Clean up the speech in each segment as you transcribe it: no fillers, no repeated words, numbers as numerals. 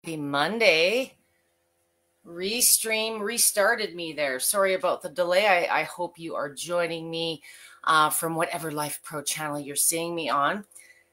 Happy Monday. Restream restarted me there. Sorry about the delay. I hope you are joining me from whatever Life Pro channel you're seeing me on.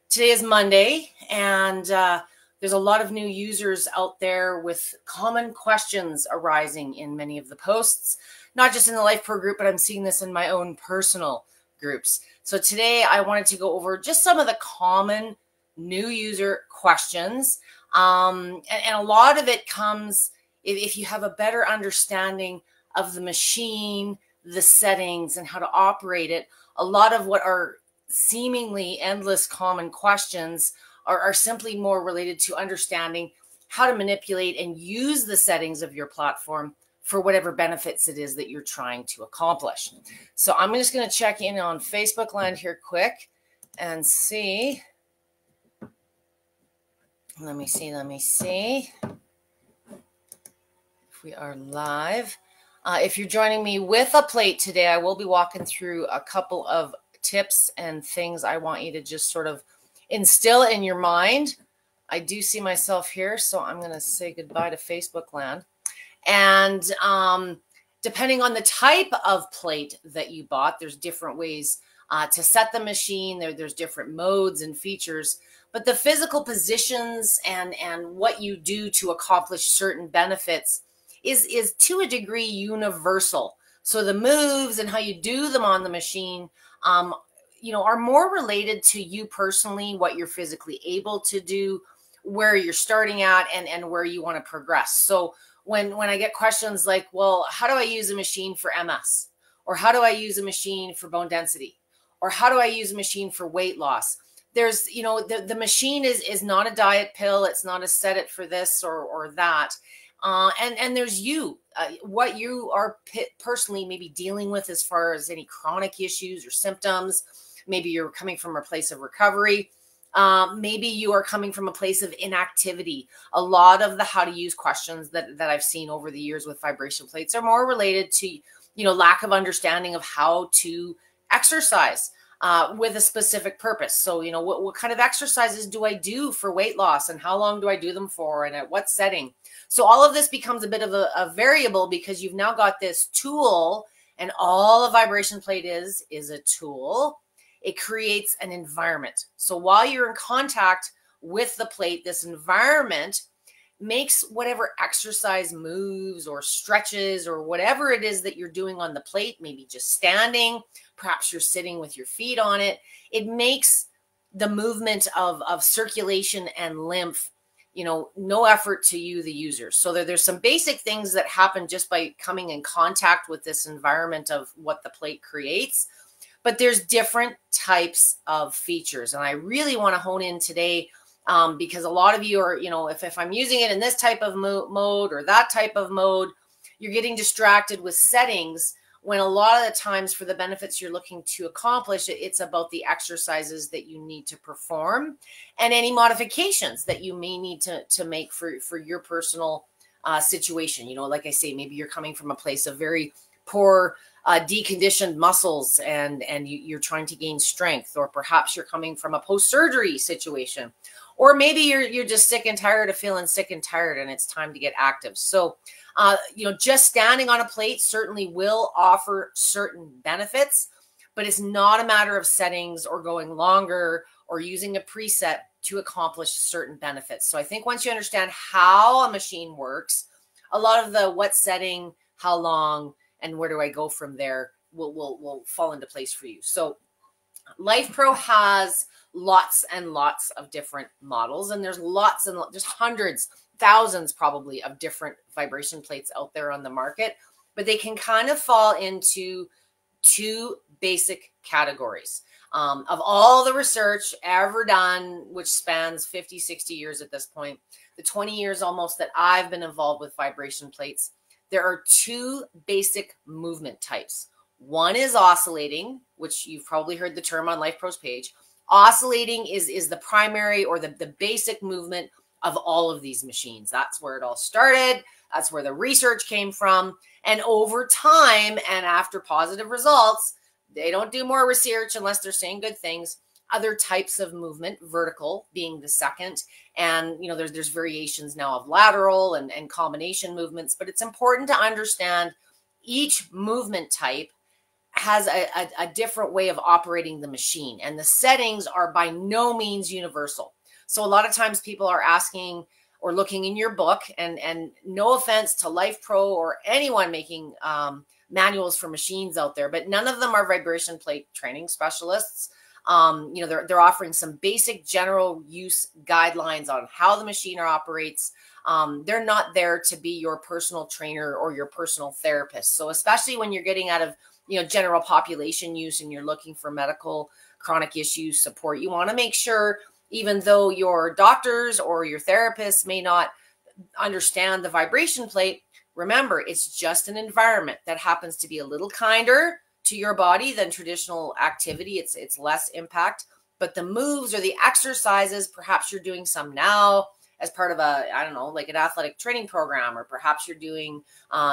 Today is Monday, and there's a lot of new users out there with common questions arising in many of the posts, not just in the Life Pro group, but I'm seeing this in my own personal groups. So today I wanted to go over just some of the common new user questions. And a lot of it comes if you have a better understanding of the machine, the settings, and how to operate it. A lot of what are seemingly endless common questions are simply more related to understanding how to manipulate and use the settings of your platform for whatever benefits it is that you're trying to accomplish. So I'm just going to check in on Facebook land here quick and see. Let me see if we are live. If you're joining me with a plate today, I will be walking through a couple of tips and things I want you to just sort of instill in your mind. I do see myself here, so I'm going to say goodbye to Facebook land. And depending on the type of plate that you bought, there's different ways to set the machine. There's different modes and features. But the physical positions and what you do to accomplish certain benefits is to a degree universal. So the moves and how you do them on the machine, are more related to you personally, what you're physically able to do, where you're starting at, and where you want to progress. So when I get questions like, well, how do I use a machine for MS? Or how do I use a machine for bone density? Or how do I use a machine for weight loss? There's, the machine is not a diet pill. It's not a set it for this or that. And there's what you are personally maybe dealing with as far as any chronic issues or symptoms. Maybe you're coming from a place of recovery. Maybe you are coming from a place of inactivity. A lot of the how to use questions that I've seen over the years with vibration plates are more related to, lack of understanding of how to exercise with a specific purpose. So, what kind of exercises do I do for weight loss, and how long do I do them for, and at what setting? So all of this becomes a bit of a variable because you've now got this tool, and all a vibration plate is a tool. It creates an environment. So while you're in contact with the plate, this environment makes whatever exercise moves or stretches or whatever it is that you're doing on the plate, maybe just standing, perhaps you're sitting with your feet on it. It makes the movement of circulation and lymph, no effort to you, the user. So there's some basic things that happen just by coming in contact with this environment of what the plate creates. But there's different types of features. And I really want to hone in today because a lot of you are, if I'm using it in this type of mode or that type of mode, you're getting distracted with settings when a lot of the times for the benefits you're looking to accomplish, it's about the exercises that you need to perform and any modifications that you may need to make for your personal situation. Like I say, maybe you're coming from a place of very poor deconditioned muscles and you're trying to gain strength, or perhaps you're coming from a post-surgery situation, or maybe you're just sick and tired of feeling sick and tired and it's time to get active. So just standing on a plate certainly will offer certain benefits, but it's not a matter of settings or going longer or using a preset to accomplish certain benefits. So I think once you understand how a machine works, a lot of the what setting, how long, and where do I go from there will fall into place for you. So Life Pro has lots and lots of different models, and there's there's hundreds, thousands probably of different vibration plates out there on the market, but they can kind of fall into two basic categories. Of all the research ever done, which spans 50, 60 years at this point, the 20 years almost that I've been involved with vibration plates, there are two basic movement types. One is oscillating, which you've probably heard the term on Life Pro's page. Oscillating is the primary or the basic movement of all of these machines. That's where it all started. That's where the research came from. And over time and after positive results, they don't do more research unless they're saying good things. other types of movement, vertical being the second. And, there's variations now of lateral and combination movements, but it's important to understand each movement type has a different way of operating the machine, and the settings are by no means universal. So a lot of times people are asking or looking in your book, and no offense to Life Pro or anyone making manuals for machines out there, but none of them are vibration plate training specialists. They're offering some basic general use guidelines on how the machine operates. They're not there to be your personal trainer or your personal therapist. So especially when you're getting out of general population use and you're looking for medical chronic issues support, you want to make sure, even though your doctors or your therapists may not understand the vibration plate, remember, it's just an environment that happens to be a little kinder to your body than traditional activity. It's less impact, but the moves or the exercises, perhaps you're doing some now as part of like an athletic training program, or perhaps you're doing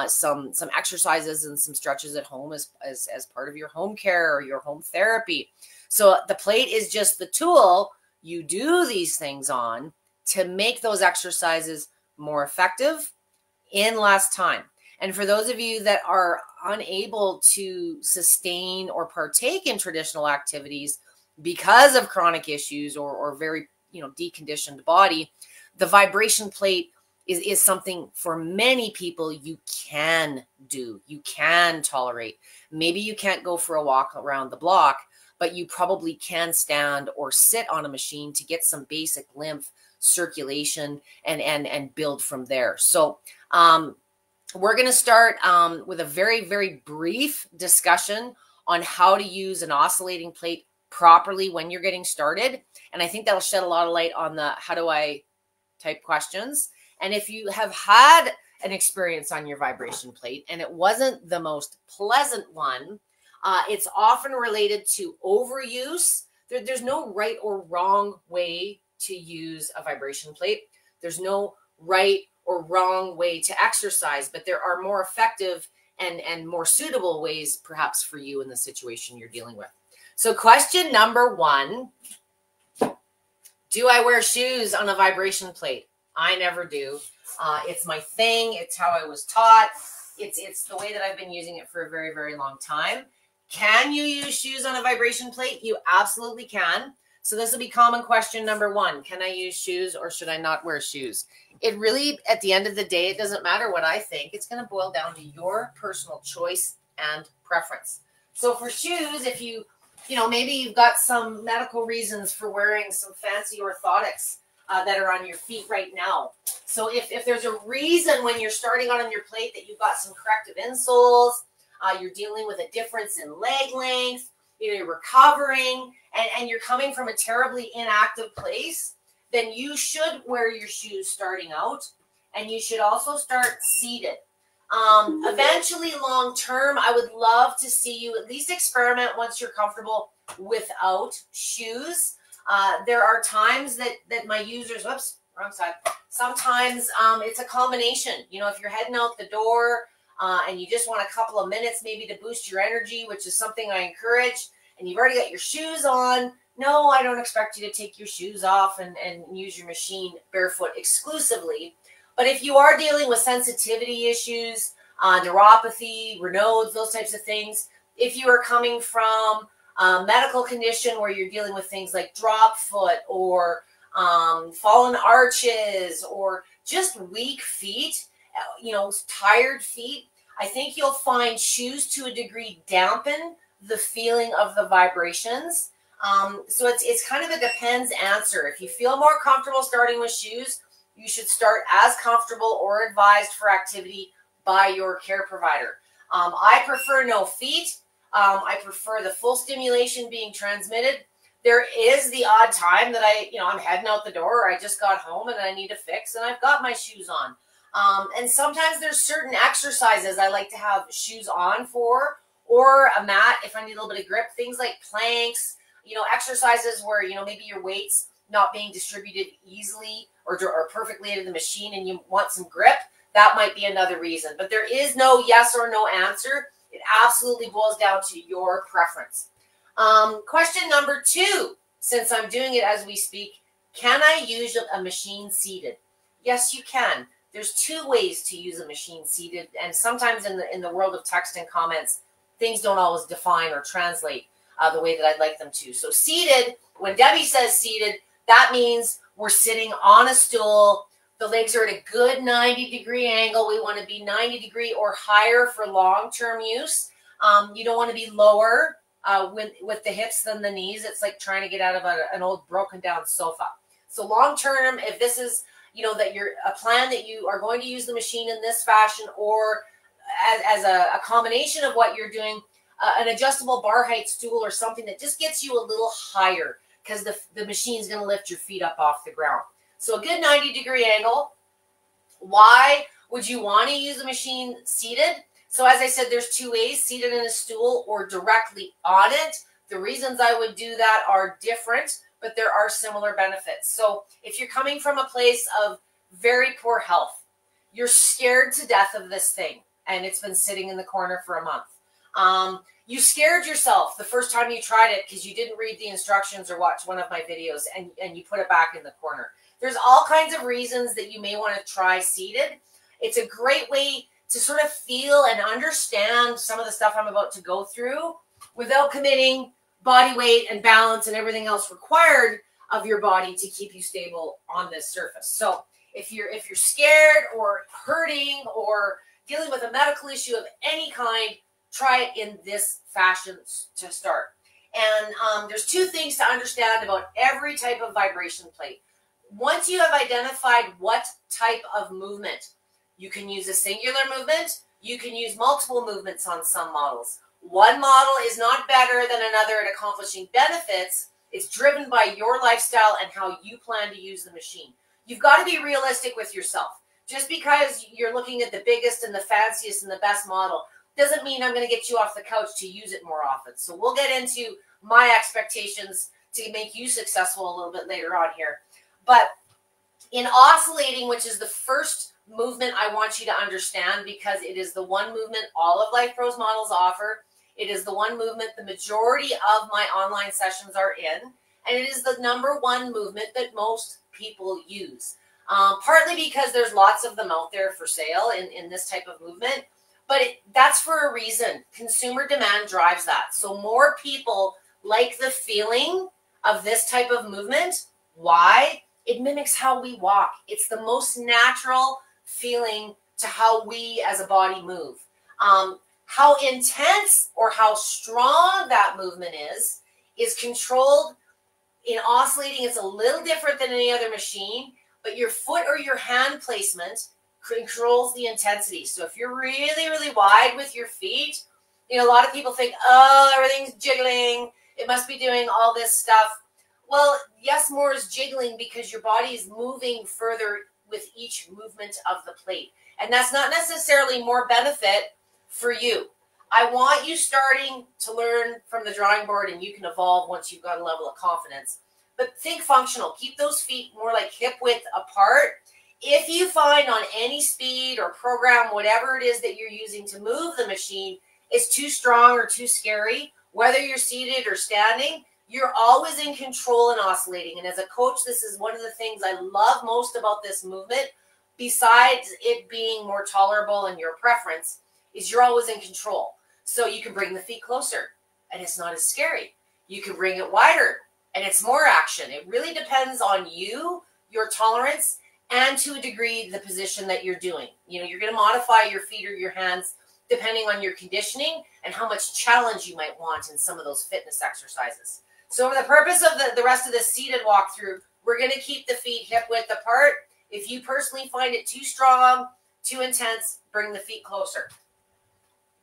some exercises and some stretches at home as part of your home care or your home therapy. So the plate is just the tool you do these things on to make those exercises more effective in less time. And for those of you that are unable to sustain or partake in traditional activities because of chronic issues or very deconditioned body, the vibration plate is something for many people you can do, you can tolerate. Maybe you can't go for a walk around the block, but you probably can stand or sit on a machine to get some basic lymph circulation and build from there. So we're going to start with a very, very brief discussion on how to use an oscillating plate properly when you're getting started. And I think that'll shed a lot of light on the how do I type questions. And if you have had an experience on your vibration plate and it wasn't the most pleasant one, it's often related to overuse. There's no right or wrong way to use a vibration plate. There's no right or wrong way to exercise, but there are more effective and more suitable ways perhaps for you in the situation you're dealing with. So question number 1, do I wear shoes on a vibration plate? I never do. It's my thing. It's how I was taught. It's the way that I've been using it for a very, very long time. Can you use shoes on a vibration plate? You absolutely can. So this will be common question number 1. Can I use shoes or should I not wear shoes? It really, at the end of the day, it doesn't matter what I think. It's going to boil down to your personal choice and preference. So for shoes, if maybe you've got some medical reasons for wearing some fancy orthotics that are on your feet right now. So if there's a reason when you're starting out on your plate that you've got some corrective insoles, you're dealing with a difference in leg length, you're recovering, and you're coming from a terribly inactive place, then you should wear your shoes starting out, and you should also start seated. Eventually, long term, I would love to see you at least experiment once you're comfortable without shoes. There are times that my users, whoops, wrong side. Sometimes it's a combination. If you're heading out the door and you just want a couple of minutes maybe to boost your energy, which is something I encourage, and you've already got your shoes on, no, I don't expect you to take your shoes off and use your machine barefoot exclusively. But if you are dealing with sensitivity issues, neuropathy, Raynaud's, those types of things, if you are coming from a medical condition where you're dealing with things like drop foot or fallen arches or just weak feet, tired feet, I think you'll find shoes to a degree dampen the feeling of the vibrations. So it's kind of a depends answer. If you feel more comfortable starting with shoes, you should start as comfortable or advised for activity by your care provider. I prefer no feet. I prefer the full stimulation being transmitted. There is the odd time that I'm heading out the door, or I just got home and I need a fix and I've got my shoes on. And sometimes there's certain exercises I like to have shoes on for, or a mat if I need a little bit of grip, things like planks, exercises where, maybe your weight's not being distributed easily or perfectly into the machine and you want some grip. That might be another reason, but there is no yes or no answer. It absolutely boils down to your preference. Question number 2, since I'm doing it as we speak, can I use a machine seated? Yes, you can. There's two ways to use a machine seated, and sometimes in the world of text and comments, things don't always define or translate the way that I'd like them to. So seated, when Debbie says seated, that means we're sitting on a stool. The legs are at a good 90-degree angle. We want to be 90-degree or higher for long-term use. You don't want to be lower with the hips than the knees. It's like trying to get out of an old broken down sofa. So long-term, if this is, that you're a plan that you are going to use the machine in this fashion, or as a combination of what you're doing, an adjustable bar height stool or something that just gets you a little higher, because the machine's going to lift your feet up off the ground. So a good 90-degree angle. Why would you want to use the machine seated? So as I said, there's two ways: seated in a stool or directly on it. The reasons I would do that are different, but there are similar benefits. So if you're coming from a place of very poor health, you're scared to death of this thing, and it's been sitting in the corner for a month. You scared yourself the first time you tried it because you didn't read the instructions or watch one of my videos, and you put it back in the corner. There's all kinds of reasons that you may want to try seated. It's a great way to sort of feel and understand some of the stuff I'm about to go through without committing body weight and balance and everything else required of your body to keep you stable on this surface. So if you're scared or hurting or dealing with a medical issue of any kind, try it in this fashion to start. And there's two things to understand about every type of vibration plate. Once you have identified what type of movement, you can use a singular movement, you can use multiple movements on some models. One model is not better than another at accomplishing benefits. It's driven by your lifestyle and how you plan to use the machine. You've got to be realistic with yourself. Just because you're looking at the biggest and the fanciest and the best model doesn't mean I'm going to get you off the couch to use it more often. So we'll get into my expectations to make you successful a little bit later on here. But in oscillating, which is the first movement I want you to understand, because it is the one movement all of Life Pros models offer. It is the one movement the majority of my online sessions are in. And it is the number one movement that most people use. Partly because there's lots of them out there for sale in this type of movement. But that's for a reason. Consumer demand drives that. So more people like the feeling of this type of movement. Why? It mimics how we walk. It's the most natural feeling to how we as a body move. How intense or how strong that movement is controlled. In oscillating, it's a little different than any other machine, but your foot or your hand placement controls the intensity. So if you're really, really wide with your feet, a lot of people think, oh, everything's jiggling. It must be doing all this stuff. Well, yes, more is jiggling because your body is moving further with each movement of the plate. And that's not necessarily more benefit for you. I want you starting to learn from the drawing board, and you can evolve once you've got a level of confidence. But think functional. Keep those feet more like hip width apart. If you find on any speed or program, whatever it is that you're using to move the machine is too strong or too scary, whether you're seated or standing, you're always in control and oscillating. And as a coach, this is one of the things I love most about this movement, besides it being more tolerable and your preference, is you're always in control. So you can bring the feet closer and it's not as scary. You can bring it wider and it's more action. It really depends on you, your tolerance, and to a degree, the position that you're doing. You're going to modify your feet or your hands depending on your conditioning and how much challenge you might want in some of those fitness exercises. So for the purpose of the rest of this seated walkthrough, we're going to keep the feet hip width apart. If you personally find it too strong, too intense, bring the feet closer.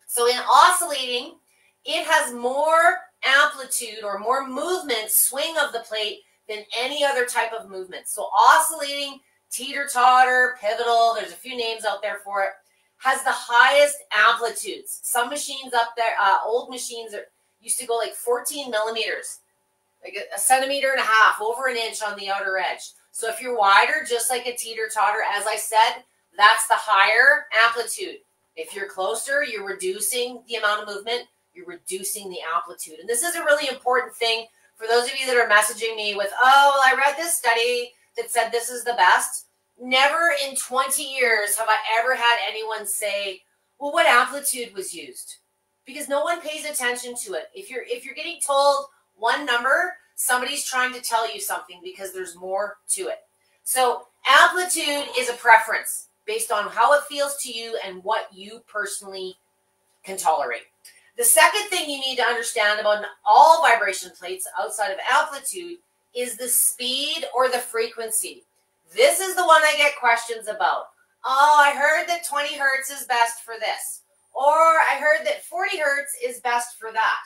So in oscillating, it has more amplitude or more movement, swing of the plate, than any other type of movement. So oscillating, teeter-totter, pivotal, there's a few names out there for it, has the highest amplitudes. Some machines up there, old machines used to go like 14 millimeters, like a centimeter and a half, over an inch on the outer edge. So if you're wider, just like a teeter-totter, as I said, that's the higher amplitude. If you're closer, you're reducing the amount of movement, you're reducing the amplitude. And this is a really important thing For those of you that are messaging me with, oh, well, I read this study that said this is the best. Never in 20 years have I ever had anyone say, well, what amplitude was used? Because no one pays attention to it. If you're getting told one number, somebody's trying to tell you something because there's more to it. So amplitude is a preference based on how it feels to you and what you personally can tolerate. The second thing you need to understand about all vibration plates outside of amplitude is the speed or the frequency. This is the one I get questions about. Oh, I heard that 20 hertz is best for this. Or I heard that 40 hertz is best for that.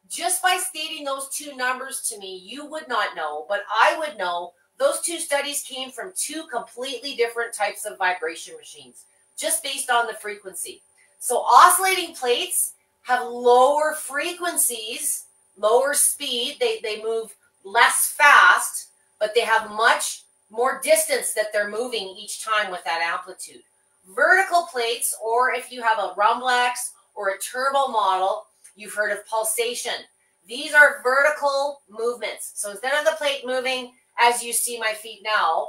Just by stating those two numbers to me, you would not know, but I would know those two studies came from two completely different types of vibration machines, just based on the frequency. So oscillating plates have lower frequencies, lower speed. They move less fast, but they have much more distance that they're moving each time with that amplitude. Vertical plates, or if you have a Rumblex or a turbo model, you've heard of pulsation. These are vertical movements. So instead of the plate moving as you see my feet now,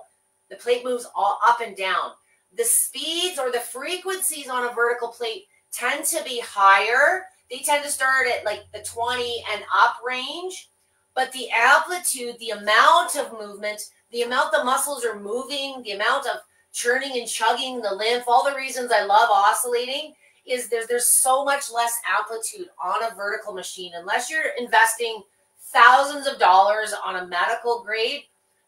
the plate moves all up and down. The speeds or the frequencies on a vertical plate tend to be higher. They tend to start at like the 20 and up range. But the amplitude, the amount of movement, the amount the muscles are moving, the amount of churning and chugging the lymph, all the reasons I love oscillating is there's so much less amplitude on a vertical machine. Unless you're investing thousands of dollars on a medical grade,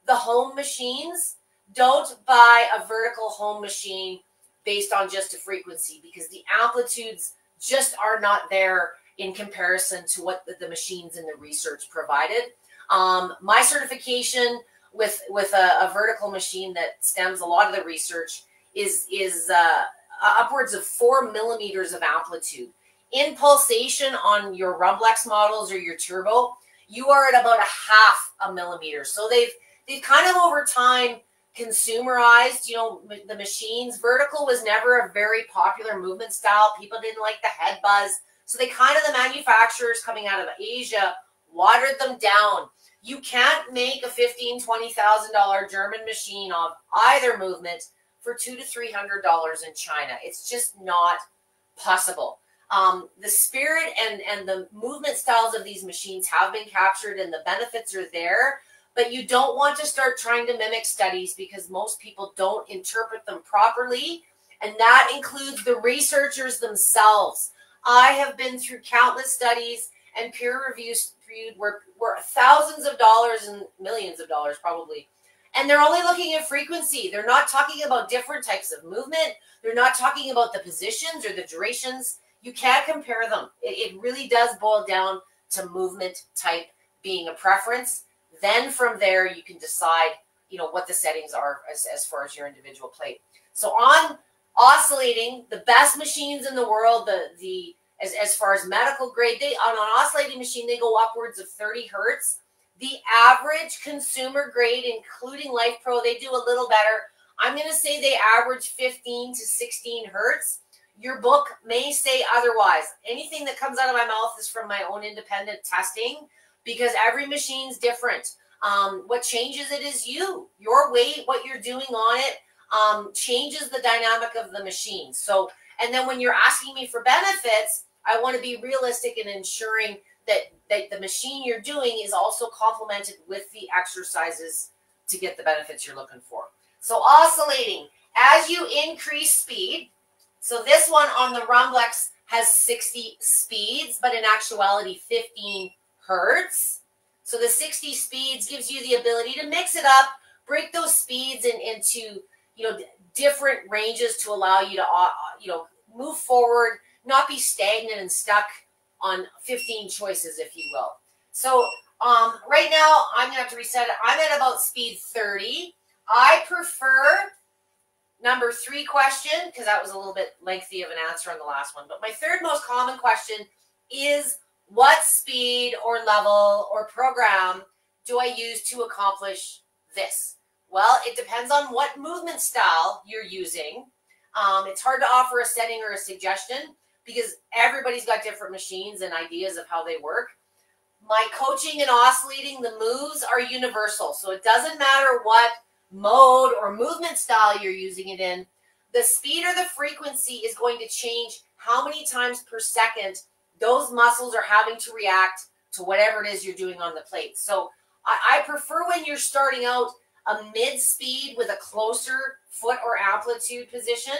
the home machines, don't buy a vertical home machine based on just a frequency, because the amplitudes just are not there in comparison to what the machines in the research provided. My certification with a vertical machine that stems a lot of the research is upwards of 4 millimeters of amplitude. In pulsation on your Rumblex models or your turbo, you are at about a millimeter. So they've kind of over time consumerized, the machines. Vertical was never a very popular movement style. People didn't like the head buzz. So the manufacturers coming out of Asia watered them down. You can't make a $15,000, $20,000 German machine of either movement for $200 to $300 in China. It's just not possible. The spirit and the movement styles of these machines have been captured and the benefits are there, but you don't want to start trying to mimic studies because most people don't interpret them properly, and that includes the researchers themselves. I have been through countless studies and peer reviews where thousands of dollars and millions of dollars probably, and they're only looking at frequency. They're not talking about different types of movement. They're not talking about the positions or the durations. You can't compare them. It really does boil down to movement type being a preference. Then from there, you can decide, what the settings are as far as your individual plate. So on oscillating, the best machines in the world, as far as medical grade, on an oscillating machine, they go upwards of 30 hertz. The average consumer grade, including Life Pro, they do a little better. I'm going to say they average 15 to 16 hertz. Your book may say otherwise. Anything that comes out of my mouth is from my own independent testing, because every machine's different. What changes it is your weight, what you're doing on it, changes the dynamic of the machine. So, and then when you're asking me for benefits, I want to be realistic in ensuring that the machine you're doing is also complemented with the exercises to get the benefits you're looking for. So oscillating, as you increase speed, so this one on the Rumblex has 60 speeds, but in actuality 15 hertz. So the 60 speeds gives you the ability to mix it up, break those speeds into different ranges to allow you to move forward, not be stagnant and stuck on 15 choices, if you will. So right now I'm gonna have to reset it. I'm at about speed 30. I prefer number 3 question, because that was a little bit lengthy of an answer on the last one. But my third most common question is, what speed or level or program do I use to accomplish this? Well, it depends on what movement style you're using. It's hard to offer a setting or a suggestion because everybody's got different machines and ideas of how they work. My coaching and oscillating, the moves are universal. So it doesn't matter what mode or movement style you're using it in. The speed or the frequency is going to change how many times per second those muscles are having to react to whatever it is you're doing on the plate. So I prefer when you're starting out a mid-speed with a closer foot or amplitude position.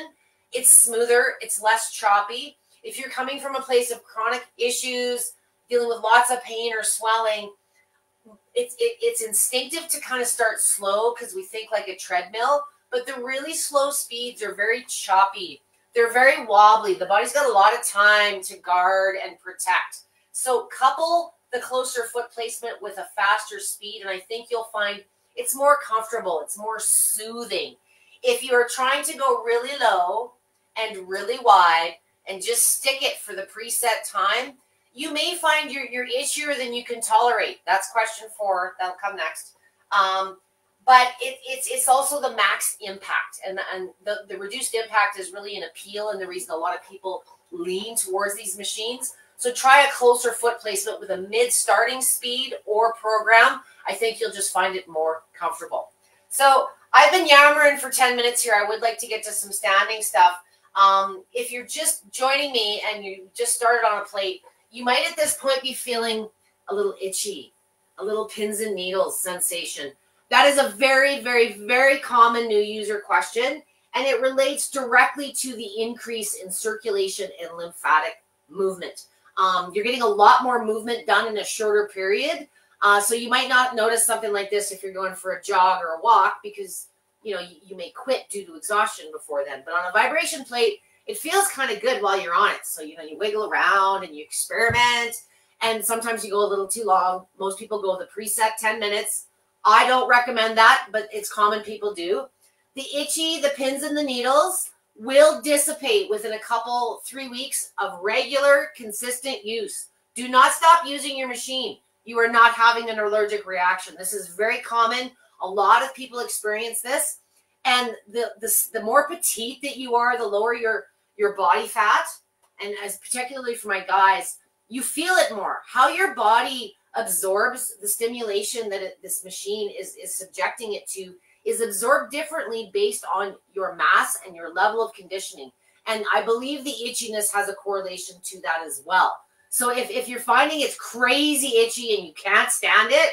It's smoother, it's less choppy. If you're coming from a place of chronic issues, dealing with lots of pain or swelling, it's instinctive to kind of start slow because we think like a treadmill, but the really slow speeds are very choppy. They're very wobbly. The body's got a lot of time to guard and protect. So couple the closer foot placement with a faster speed, and I think you'll find it's more comfortable. It's more soothing. If you are trying to go really low and really wide and just stick it for the preset time, you may find you're itchier than you can tolerate. That's question 4. That'll come next. But it's also the max impact. And the reduced impact is really an appeal and the reason a lot of people lean towards these machines. So try a closer foot placement with a mid-starting speed or program. I think you'll just find it more comfortable. So I've been yammering for 10 minutes here. I would like to get to some standing stuff. If you're just joining me and you just started on a plate, you might at this point be feeling a little itchy, a little pins and needles sensation. That is a very, very, very common new user question, and it relates directly to the increase in circulation and lymphatic movement. You're getting a lot more movement done in a shorter period, so you might not notice something like this if you're going for a jog or a walk because you may quit due to exhaustion before then. But on a vibration plate, it feels kind of good while you're on it. So, you wiggle around and you experiment, and sometimes you go a little too long. Most people go the preset 10 minutes. I don't recommend that, but it's common people do. The itchy, the pins and the needles will dissipate within a couple, 3 weeks of regular, consistent use. Do not stop using your machine. You are not having an allergic reaction. This is very common. A lot of people experience this. And the more petite that you are, the lower your body fat, and as particularly for my guys, you feel it more. How your body absorbs the stimulation that this machine is subjecting it to is absorbed differently based on your mass and your level of conditioning. And I believe the itchiness has a correlation to that as well. So if you're finding it's crazy itchy and you can't stand it,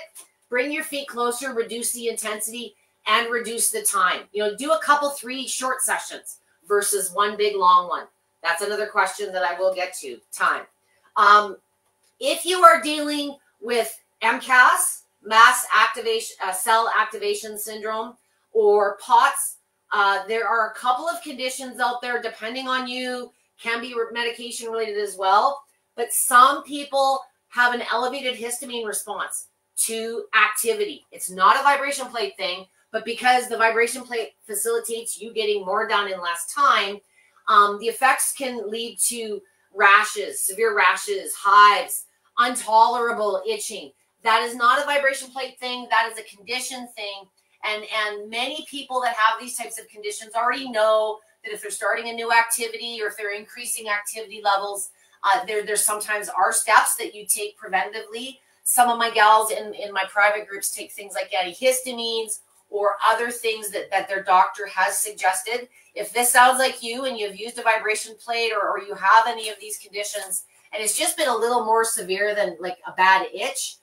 bring your feet closer, reduce the intensity, and reduce the time. Do a couple 3 short sessions versus 1 big long one. That's another question that I will get to. Time. If you are dealing with MCAS, mass activation, cell activation syndrome, or POTS, there are a couple of conditions out there, depending on you, can be medication related as well. But some people have an elevated histamine response to activity. It's not a vibration plate thing, but because the vibration plate facilitates you getting more done in less time, the effects can lead to rashes, severe rashes, hives, intolerable itching. That is not a vibration plate thing. That is a condition thing. And many people that have these types of conditions already know that if they're starting a new activity or if they're increasing activity levels, there sometimes are steps that you take preventatively. Some of my gals in my private groups take things like antihistamines or other things that their doctor has suggested. If this sounds like you and you've used a vibration plate or you have any of these conditions and it's just been a little more severe than like a bad itch,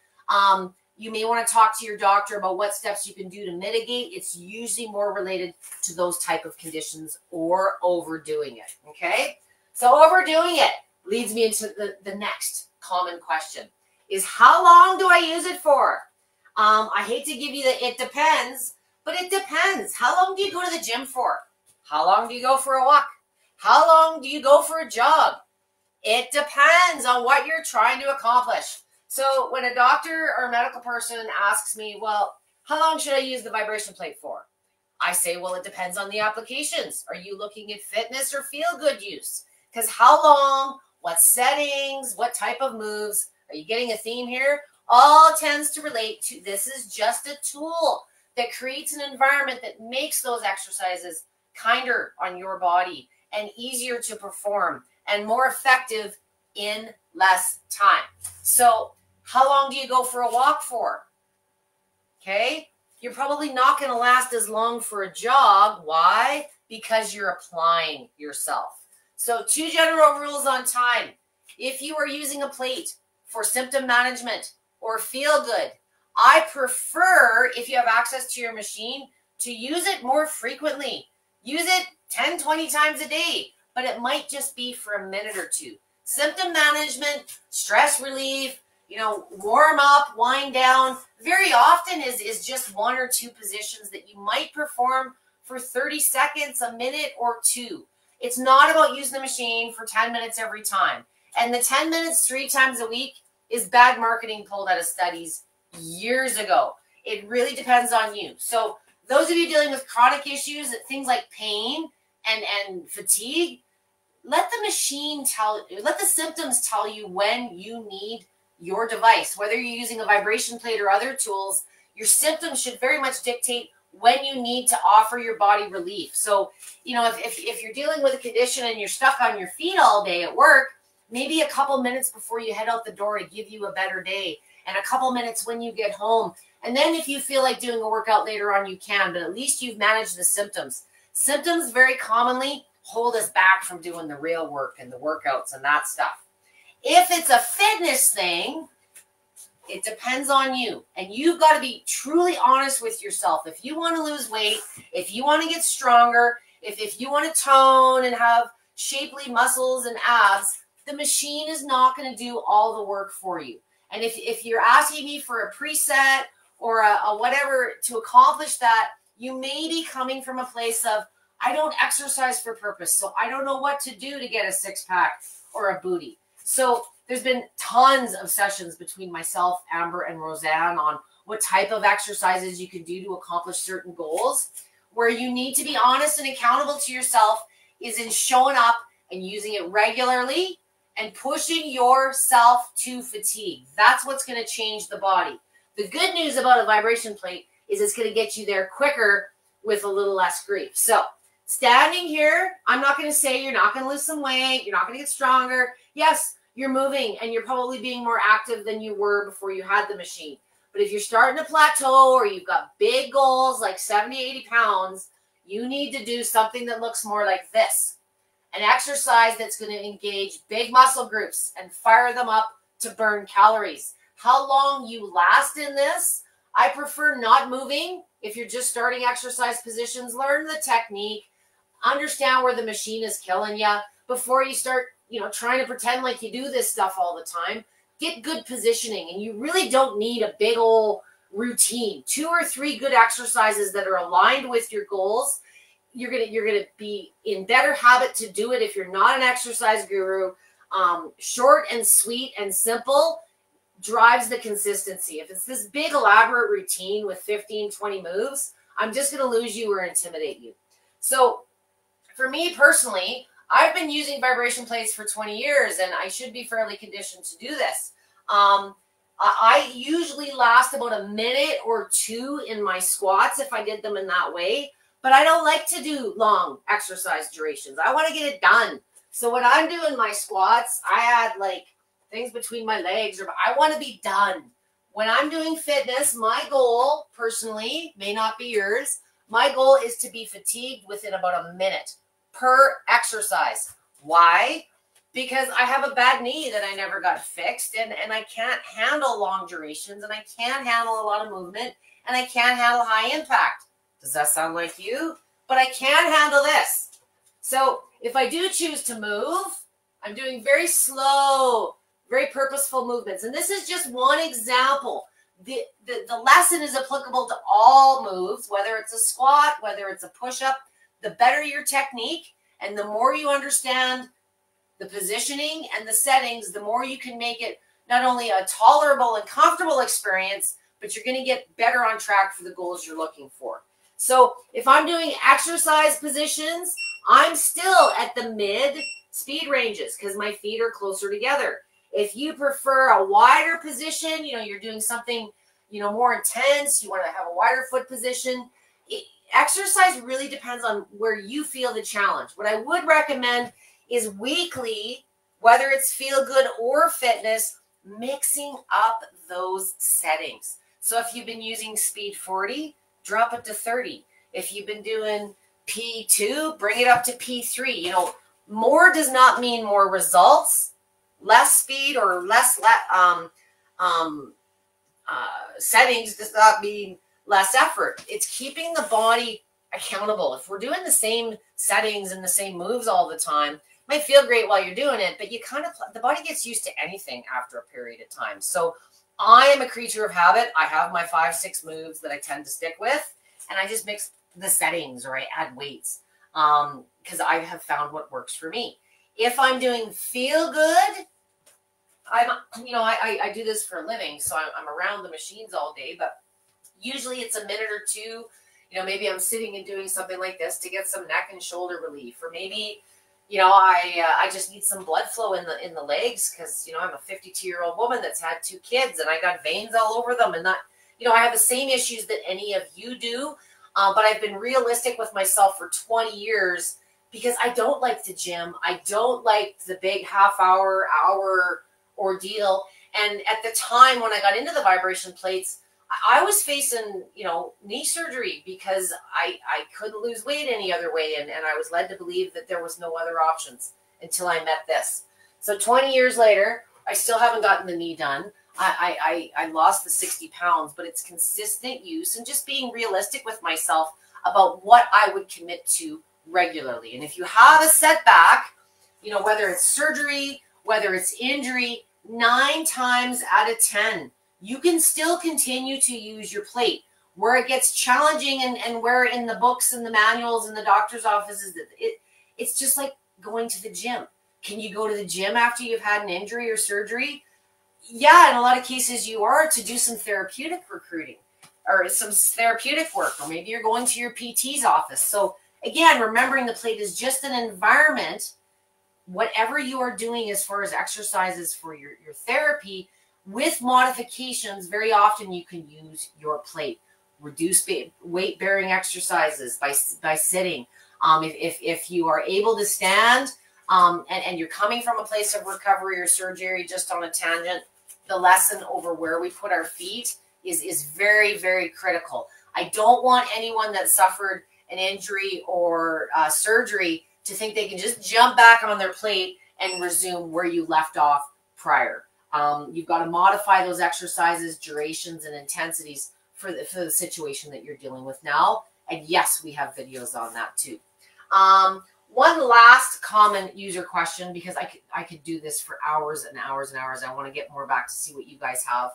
you may want to talk to your doctor about what steps you can do to mitigate. It's usually more related to those type of conditions or overdoing it, okay? So overdoing it leads me into the next common question is how long do I use it for? I hate to give you the it depends, but it depends. How long do you go to the gym for? How long do you go for a walk? How long do you go for a jog? It depends on what you're trying to accomplish. So when a doctor or medical person asks me, well, how long should I use the vibration plate for? I say, well, it depends on the applications. Are you looking at fitness or feel-good use? Because how long, what settings, what type of moves, are you getting a theme here? All tends to relate to this is just a tool that creates an environment that makes those exercises kinder on your body and easier to perform and more effective in less time. So How long do you go for a walk for? Okay. You're probably not going to last as long for a jog. Why? Because you're applying yourself. So 2 general rules on time. If you are using a plate for symptom management or feel good, I prefer, if you have access to your machine, to use it more frequently. Use it 10, 20 times a day, but it might just be for a minute or two. Symptom management, stress relief, warm up, wind down, very often is just 1 or 2 positions that you might perform for 30 seconds, a minute or 2. It's not about using the machine for 10 minutes every time. And the 10 minutes 3 times a week is bad marketing pulled out of studies years ago. It really depends on you. So those of you dealing with chronic issues, things like pain and fatigue, let the symptoms tell you when you need your device. Whether you're using a vibration plate or other tools, your symptoms should very much dictate when you need to offer your body relief. So, if you're dealing with a condition and you're stuck on your feet all day at work, maybe a couple minutes before you head out the door to give you a better day, and a couple minutes when you get home. And then if you feel like doing a workout later on, you can, but at least you've managed the symptoms. Symptoms very commonly hold us back from doing the real work and the workouts and that stuff. If it's a fitness thing, it depends on you. And you've got to be truly honest with yourself. If you want to lose weight, if you want to get stronger, if you want to tone and have shapely muscles and abs, the machine is not going to do all the work for you. And if you're asking me for a preset or a whatever to accomplish that, you may be coming from a place of, I don't exercise for purpose, so I don't know what to do to get a six-pack or a booty. So there's been tons of sessions between myself, Amber, and Roseanne on what type of exercises you can do to accomplish certain goals. Where you need to be honest and accountable to yourself is in showing up and using it regularly and pushing yourself to fatigue. That's what's going to change the body. The good news about a vibration plate is it's going to get you there quicker with a little less grief. So standing here, I'm not going to say you're not going to lose some weight, you're not going to get stronger. Yes, you're moving and you're probably being more active than you were before you had the machine. But if you're starting to plateau or you've got big goals like 70, 80 pounds, you need to do something that looks more like this. An exercise that's going to engage big muscle groups and fire them up to burn calories. How long you last in this, I prefer not moving. If you're just starting exercise positions, learn the technique, understand where the machine is killing you before you start, trying to pretend like you do this stuff all the time. Get good positioning, and you really don't need a big old routine. 2 or 3 good exercises that are aligned with your goals. You're gonna be in better habit to do it if you're not an exercise guru. Short and sweet and simple drives the consistency. If it's this big elaborate routine with 15, 20 moves, I'm just going to lose you or intimidate you. So for me personally, I've been using vibration plates for 20 years and I should be fairly conditioned to do this. I usually last about a minute or 2 in my squats if I did them in that way, but I don't like to do long exercise durations. I want to get it done. So when I'm doing my squats, I add like things between my legs, or I want to be done. When I'm doing fitness, my goal personally, may not be yours, my goal is to be fatigued within about a minute per exercise. Why? Because I have a bad knee that I never got fixed, and I can't handle long durations, and I can't handle a lot of movement, and I can't handle high impact. Does that sound like you? But I can handle this. So if I do choose to move, I'm doing very slow, very purposeful movements. And this is just one example. The lesson is applicable to all moves, whether it's a squat, whether it's a push-up. The better your technique and the more you understand the positioning and the settings, the more you can make it not only a tolerable and comfortable experience, but you're going to get better on track for the goals you're looking for. So if I'm doing exercise positions, I'm still at the mid speed ranges because my feet are closer together. If you prefer a wider position, you're doing something, more intense, you want to have a wider foot position. Exercise really depends on where you feel the challenge. What I would recommend is weekly, whether it's feel good or fitness, mixing up those settings. So if you've been using speed 40, drop it to 30. If you've been doing P2, bring it up to P3. You know, more does not mean more results. Less speed or less settings does not mean less effort. It's keeping the body accountable. If we're doing the same settings and the same moves all the time, it might feel great while you're doing it, but you kind of, the body gets used to anything after a period of time. So I am a creature of habit. I have my 5-6 moves that I tend to stick with, and I just mix the settings or I add weights because I have found what works for me. If I'm doing feel good, I do this for a living, so I'm around the machines all day, but usually it's a minute or two. You know, maybe I'm sitting and doing something like this to get some neck and shoulder relief, or maybe, you know, I just need some blood flow in the legs because, you know, I'm a 52-year-old woman that's had 2 kids and I got veins all over them, and that, you know, I have the same issues that any of you do, but I've been realistic with myself for 20 years because I don't like the gym. I don't like the big hour ordeal. And at the time when I got into the vibration plates, I was facing, you know, knee surgery because I couldn't lose weight any other way. And I was led to believe that there was no other options until I met this. So 20 years later, I still haven't gotten the knee done. I lost the 60 pounds, but it's consistent use and just being realistic with myself about what I would commit to regularly. And if you have a setback, you know, whether it's surgery, whether it's injury, 9 times out of 10, you can still continue to use your plate. Where it gets challenging and where in the books and the manuals and the doctor's offices, it's just like going to the gym. Can you go to the gym after you've had an injury or surgery? Yeah, in a lot of cases you are, to do some therapeutic recruiting or some therapeutic work, or maybe you're going to your PT's office. So again, remembering the plate is just an environment. Whatever you are doing as far as exercises for your therapy, with modifications, very often you can use your plate. Reduce weight-bearing exercises by sitting. If you are able to stand and you're coming from a place of recovery or surgery, just on a tangent, the lesson over where we put our feet is very, very critical. I don't want anyone that suffered an injury or surgery to think they can just jump back on their plate and resume where you left off prior. You've got to modify those exercises, durations, and intensities for the situation that you're dealing with now. And yes, we have videos on that too. One last common user question, because I could do this for hours and hours and hours. I want to get more back to see what you guys have.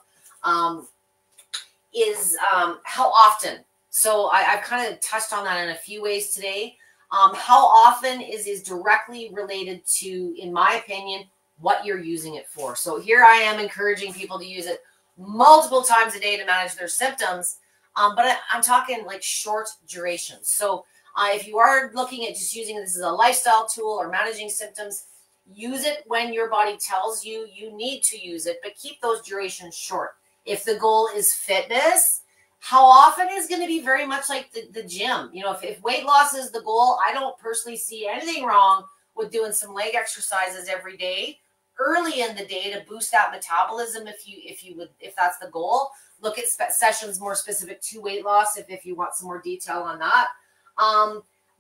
Is how often? So I've kind of touched on that in a few ways today. How often is directly related to, in my opinion, what you're using it for. So here I am encouraging people to use it multiple times a day to manage their symptoms. But I'm talking like short durations. So if you are looking at just using this as a lifestyle tool or managing symptoms, use it when your body tells you you need to use it, but keep those durations short. If the goal is fitness, how often is going to be very much like the gym. You know, if weight loss is the goal, I don't personally see anything wrong with doing some leg exercises every day, early in the day, to boost that metabolism. If that's the goal, look at sessions more specific to weight loss if you want some more detail on that.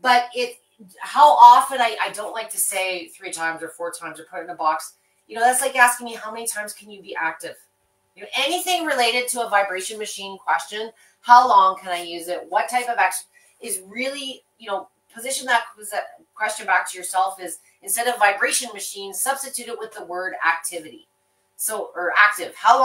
But how often, I don't like to say 3 times or 4 times or put it in a box. You know, that's like asking me how many times can you be active. You know, anything related to a vibration machine question, how long can I use it? What type of action is really, you know, position that question back to yourself is, instead of vibration machine, substitute it with the word activity. So, or active. How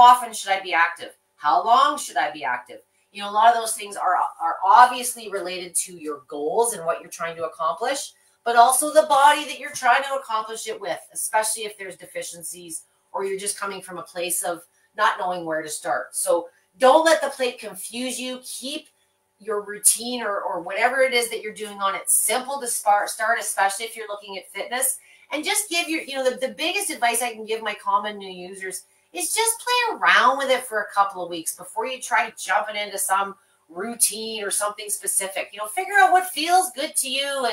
often should I be active? How long should I be active? You know, a lot of those things are obviously related to your goals and what you're trying to accomplish, but also the body that you're trying to accomplish it with, especially if there's deficiencies or you're just coming from a place of not knowing where to start. So don't let the plate confuse you. Keep your routine or whatever it is that you're doing on it simple to start, especially if you're looking at fitness. And just give your, you know, the biggest advice I can give my common new users is just play around with it for a couple of weeks before you try to jump it into some routine or something specific. You know, figure out what feels good to you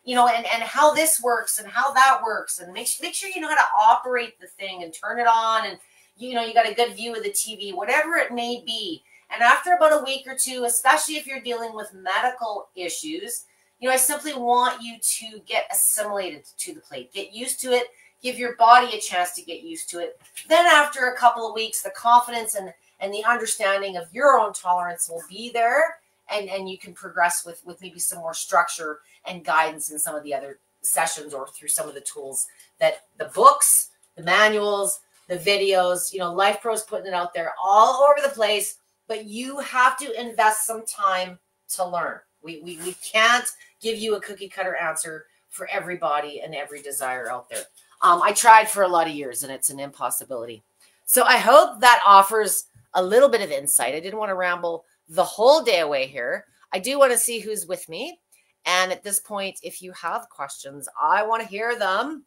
you know, and how this works and how that works, and make sure you know how to operate the thing and turn it on, and you know, you got a good view of the TV, whatever it may be. And after about a week or two, especially if you're dealing with medical issues, you know, I simply want you to get assimilated to the plate, get used to it, give your body a chance to get used to it. Then after a couple of weeks, the confidence and the understanding of your own tolerance will be there, and you can progress with maybe some more structure and guidance in some of the other sessions, or through some of the tools that the books, the manuals, the videos, you know, Life Pro's putting it out there all over the place, but you have to invest some time to learn. We can't give you a cookie cutter answer for everybody and every desire out there. I tried for a lot of years, and it's an impossibility. So I hope that offers a little bit of insight. I didn't want to ramble the whole day away here. I do want to see who's with me. And at this point, if you have questions, I want to hear them.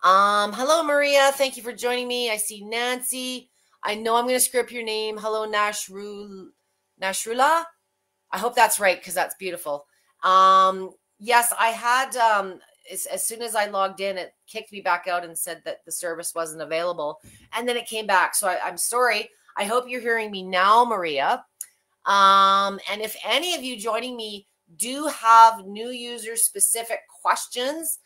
Hello, Maria. Thank you for joining me. I see Nancy. I know I'm going to screw up your name. Hello, Nashrula. I hope that's right, because that's beautiful. Yes, I had, as soon as I logged in, it kicked me back out and said that the service wasn't available. And then it came back. So I'm sorry. I hope you're hearing me now, Maria. And if any of you joining me do have new user specific questions,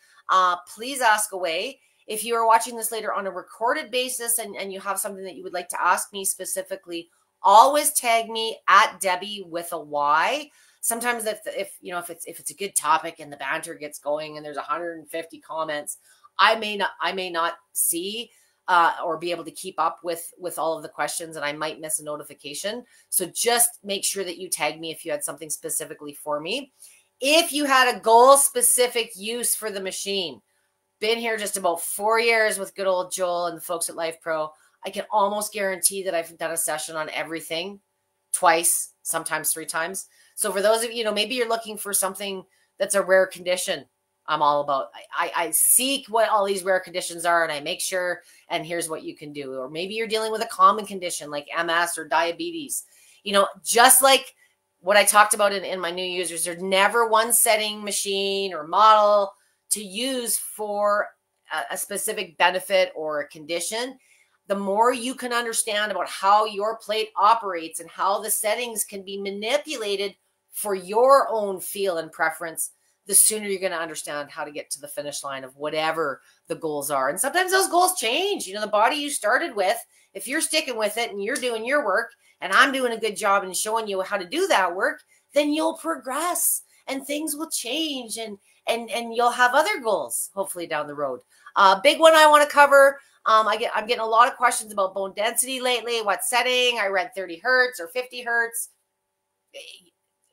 please ask away. If you are watching this later on a recorded basis and you have something that you would like to ask me specifically, always tag me at Debbie with a Y. Sometimes if it's a good topic and the banter gets going and there's 150 comments, I may not see or be able to keep up with all of the questions, and I might miss a notification. So just make sure that you tag me if you had something specifically for me. If you had a goal specific use for the machine, been here just about 4 years with good old Joel and the folks at Life Pro, I can almost guarantee that I've done a session on everything twice, sometimes 3 times. So for those of you, maybe you're looking for something that's a rare condition, I'm all about. I seek what all these rare conditions are, and I make sure, and here's what you can do. Or maybe you're dealing with a common condition like MS or diabetes. Just like what I talked about in my new users, there's never one setting, machine, or model to use for a specific benefit or a condition. The more you can understand about how your plate operates and how the settings can be manipulated for your own feel and preference, the sooner you're going to understand how to get to the finish line of whatever the goals are. And sometimes those goals change. The body you started with, if you're sticking with it and you're doing your work and I'm doing a good job and showing you how to do that work, then you'll progress and things will change, and you'll have other goals hopefully down the road. Big one I want to cover. I'm getting a lot of questions about bone density lately. What setting? I read 30 hertz or 50 hertz.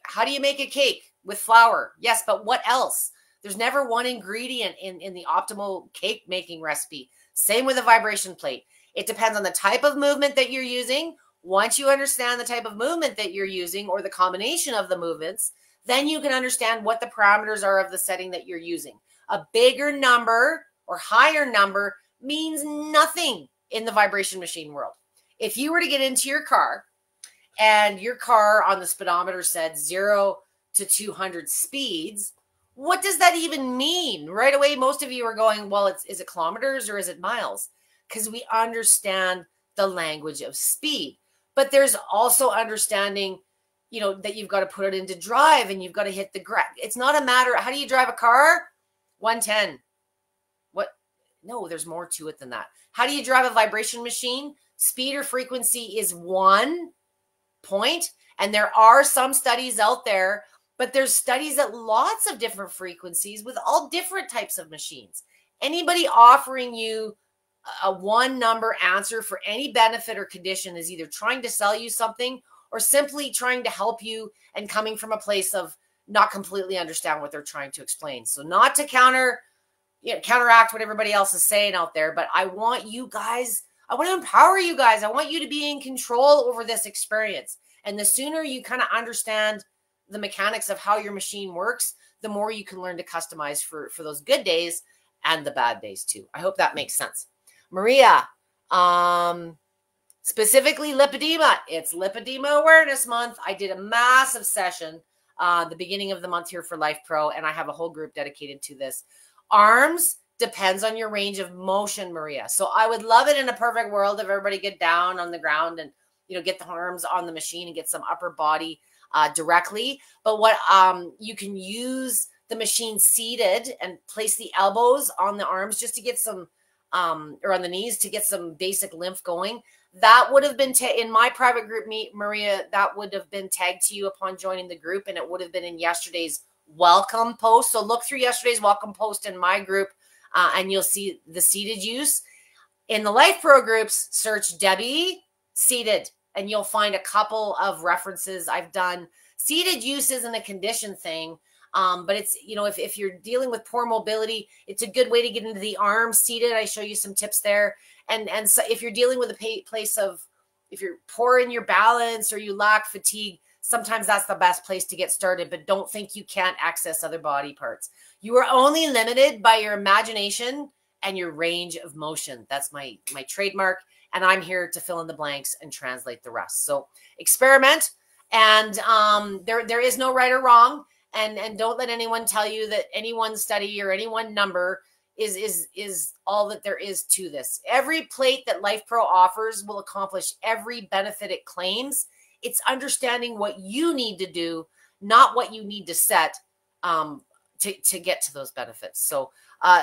How do you make a cake? With flour? Yes, but what else? There's never one ingredient in the optimal cake making recipe. Same with a vibration plate. It depends on the type of movement that you're using. Once you understand the type of movement that you're using, or the combination of the movements, then you can understand what the parameters are of the setting that you're using. A bigger number or higher number means nothing in the vibration machine world. If you were to get into your car and your car on the speedometer said 0 to 200 speeds, what does that even mean? Right away, most of you are going, well, is it kilometers or is it miles? Because we understand the language of speed. But there's also understanding, that you've got to put it into drive and you've got to hit the ground. It's not a matter, how do you drive a car? 110. What? No, there's more to it than that. How do you drive a vibration machine? Speed or frequency is 1 point. And there are some studies out there, but there's studies at lots of different frequencies with all different types of machines. Anybody offering you a one number answer for any benefit or condition is either trying to sell you something or simply trying to help you and coming from a place of not completely understand what they're trying to explain. So not to counteract what everybody else is saying out there, but I want you guys, I want to empower you guys. I want you to be in control over this experience. And the sooner you kind of understand the mechanics of how your machine works, the more you can learn to customize for those good days and the bad days too. I hope that makes sense. Maria, specifically lipedema. It's Lipedema Awareness Month. I did a massive session the beginning of the month here for Life Pro, and I have a whole group dedicated to this. Arms depends on your range of motion, Maria. So I would love it in a perfect world if everybody get down on the ground and, get the arms on the machine and get some upper body directly. But what you can use the machine seated and place the elbows on the arms just to get some, or on the knees to get some basic lymph going. That would have been in my private group meet, Maria, that would have been tagged to you upon joining the group, and it would have been in yesterday's welcome post. So look through yesterday's welcome post in my group, and you'll see the seated use. In the Life Pro groups, search Debbie seated, and you'll find a couple of references I've done. Seated use isn't a condition thing, but it's, if you're dealing with poor mobility, it's a good way to get into the arms seated. I show you some tips there. And so if you're dealing with a place of, if you're poor in your balance or you lack fatigue, sometimes that's the best place to get started, but don't think you can't access other body parts. You are only limited by your imagination and your range of motion. That's my trademark, and I'm here to fill in the blanks and translate the rest. So experiment, and there is no right or wrong, and don't let anyone tell you that any one study or any one number is all that there is to this. Every plate that Life Pro offers will accomplish every benefit it claims. It's understanding what you need to do, not what you need to set to get to those benefits. So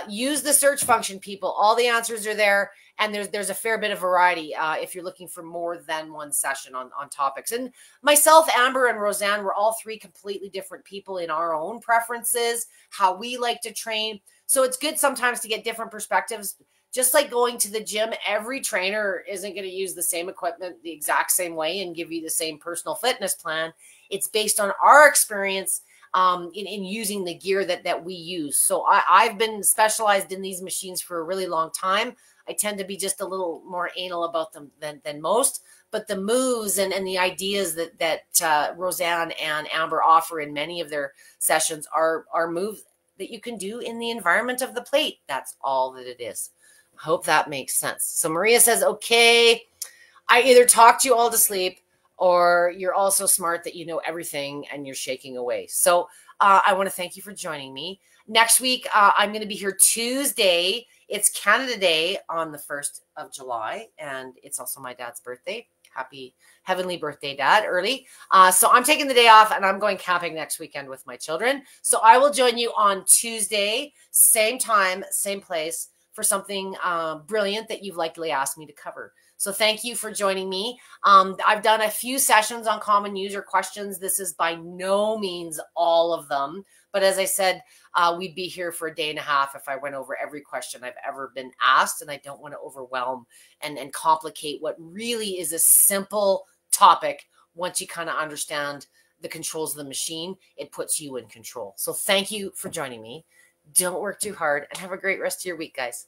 use the search function, people. All the answers are there, and there's a fair bit of variety if you're looking for more than one session on topics. And myself, Amber, and Roseanne, we're all three completely different people in our own preferences, how we like to train. So it's good sometimes to get different perspectives. Just like going to the gym, every trainer isn't going to use the same equipment the exact same way and give you the same personal fitness plan. It's based on our experience in using the gear that we use. So I've been specialized in these machines for a really long time. I tend to be just a little more anal about them than most, but the moves and the ideas that Roseanne and Amber offer in many of their sessions are moves that you can do in the environment of the plate. That's all that it is. I hope that makes sense. So Maria says, okay, I either talked you all to sleep or you're all so smart that you know everything and you're shaking away. So I want to thank you for joining me. Next week, I'm going to be here Tuesday. It's Canada Day on the 1st of July, and it's also my dad's birthday. Happy heavenly birthday, Dad, early. So I'm taking the day off, and I'm going camping next weekend with my children. So I will join you on Tuesday, same time, same place, for something brilliant that you've likely asked me to cover. So thank you for joining me. I've done a few sessions on common user questions. This is by no means all of them. But as I said, we'd be here for a day and a half if I went over every question I've ever been asked. And I don't want to overwhelm and complicate what really is a simple topic. Once you kind of understand the controls of the machine, it puts you in control. So thank you for joining me. Don't work too hard, and have a great rest of your week, guys.